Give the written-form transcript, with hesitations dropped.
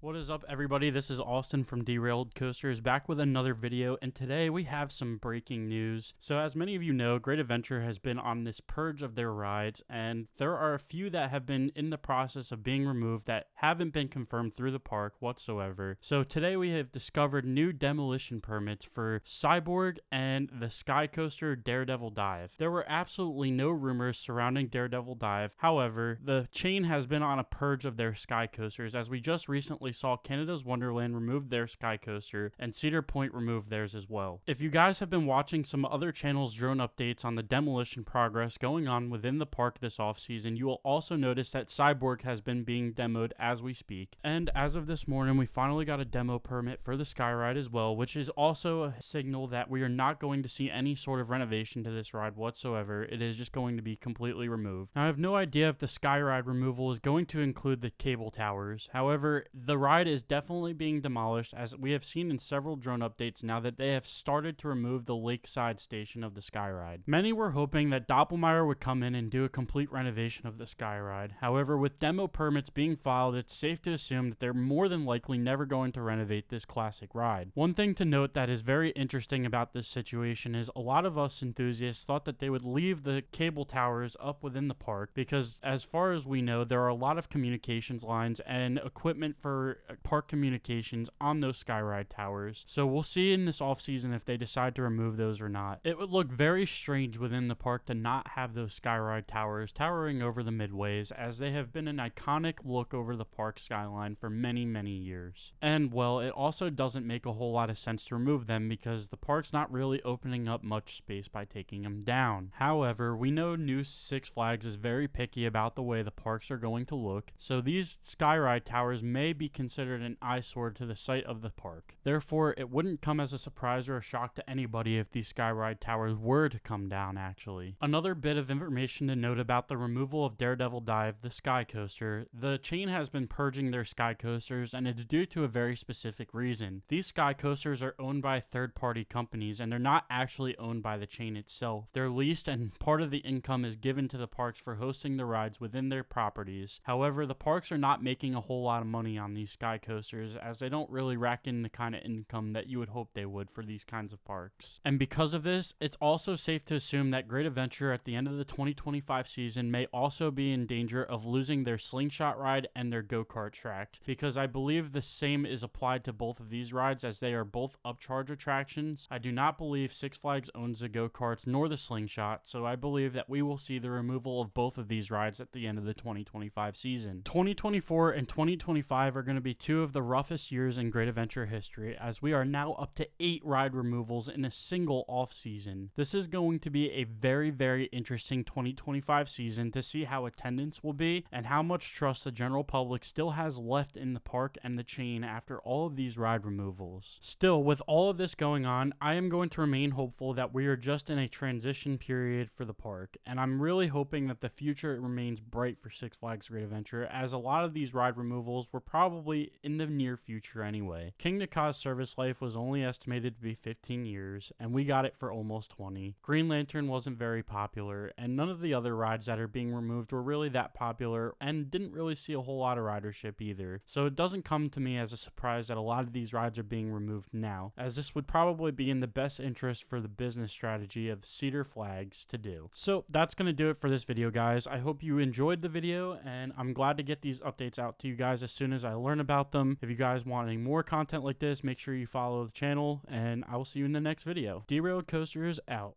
What is up, everybody? This is Austin from Derailed Coasters back with another video, and today we have some breaking news. So as many of you know, Great Adventure has been on this purge of their rides, and there are a few that have been in the process of being removed that haven't been confirmed through the park whatsoever. So today we have discovered new demolition permits for Cyborg and the Sky Coaster Daredevil Dive. There were absolutely no rumors surrounding Daredevil Dive. However, the chain has been on a purge of their Sky Coasters, as we just recently saw Canada's Wonderland remove their Sky Coaster and Cedar Point remove theirs as well. If you guys have been watching some other channels' drone updates on the demolition progress going on within the park this off-season, you will also notice that Cyborg has been being demoed as we speak. And as of this morning, we finally got a demo permit for the Sky Ride as well, which is also a signal that we are not going to see any sort of renovation to this ride whatsoever. It is just going to be completely removed. Now, I have no idea if the Sky Ride removal is going to include the cable towers. However, the ride is definitely being demolished, as we have seen in several drone updates now that they have started to remove the lakeside station of the Sky Ride. Many were hoping that Doppelmayr would come in and do a complete renovation of the Sky Ride. However, with demo permits being filed, it's safe to assume that they're more than likely never going to renovate this classic ride. One thing to note that is very interesting about this situation is a lot of us enthusiasts thought that they would leave the cable towers up within the park, because as far as we know, there are a lot of communications lines and equipment for park communications on those Sky Ride towers. So we'll see in this off season if they decide to remove those or not. It would look very strange within the park to not have those Sky Ride towers towering over the midways, as they have been an iconic look over the park skyline for many years. And well, it also doesn't make a whole lot of sense to remove them, because the park's not really opening up much space by taking them down. However, we know new Six Flags is very picky about the way the parks are going to look, so these Sky Ride towers may be considered an eyesore to the site of the park. Therefore, it wouldn't come as a surprise or a shock to anybody if these Sky Ride towers were to come down, actually. Another bit of information to note about the removal of Daredevil Dive, the Sky Coaster. The chain has been purging their Sky Coasters, and it's due to a very specific reason. These Sky Coasters are owned by third-party companies, and they're not actually owned by the chain itself. They're leased, and part of the income is given to the parks for hosting the rides within their properties. However, the parks are not making a whole lot of money on these Sky Coasters, as they don't really rack in the kind of income that you would hope they would for these kinds of parks. And because of this, it's also safe to assume that Great Adventure at the end of the 2025 season may also be in danger of losing their Slingshot ride and their go-kart track, because I believe the same is applied to both of these rides, as they are both upcharge attractions. I do not believe Six Flags owns the go-karts nor the Slingshot, so I believe that we will see the removal of both of these rides at the end of the 2025 season. 2024 and 2025 are going to be two of the roughest years in Great Adventure history, as we are now up to 8 ride removals in a single off-season. This is going to be a very interesting 2025 season to see how attendance will be and how much trust the general public still has left in the park and the chain after all of these ride removals. Still, with all of this going on, I am going to remain hopeful that we are just in a transition period for the park, and I'm really hoping that the future remains bright for Six Flags Great Adventure, as a lot of these ride removals were probably in the near future anyway. King Naka's service life was only estimated to be 15 years, and we got it for almost 20. Green Lantern wasn't very popular, and none of the other rides that are being removed were really that popular, and didn't really see a whole lot of ridership either. So it doesn't come to me as a surprise that a lot of these rides are being removed now, as this would probably be in the best interest for the business strategy of Cedar Flags to do. So that's going to do it for this video, guys. I hope you enjoyed the video, and I'm glad to get these updates out to you guys as soon as I learn about them. If you guys want any more content like this, make sure you follow the channel, and I will see you in the next video. Derailed Coasters out.